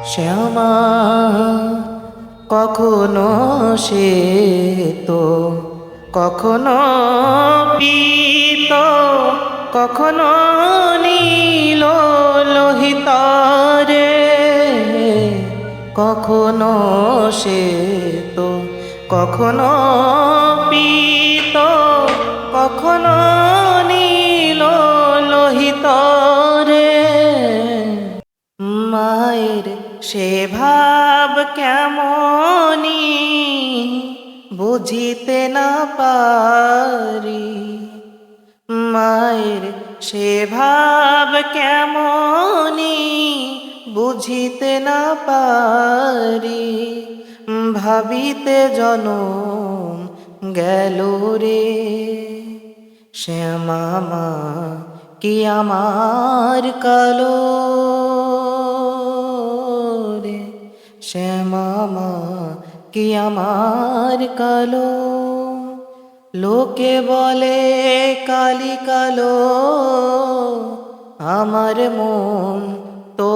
শ্যামা কখনো সে তো কখনো পীত কখনো নীল লোহিত রে, কখনো সে তো কখনো পীত কখনো নীল লোহিত রে। মায়ের সে ভাব কেমনি বুঝিতে না পারি, মায়ের সে ভাব কেমনি বুঝিতে না পারি। ভাবিতে জনম গেল রে, শ্যামা মা কি আমার কালো রে, শ্যামা মা কি আমার কালো। লোকে বলে কালি কালো, আমার মন তো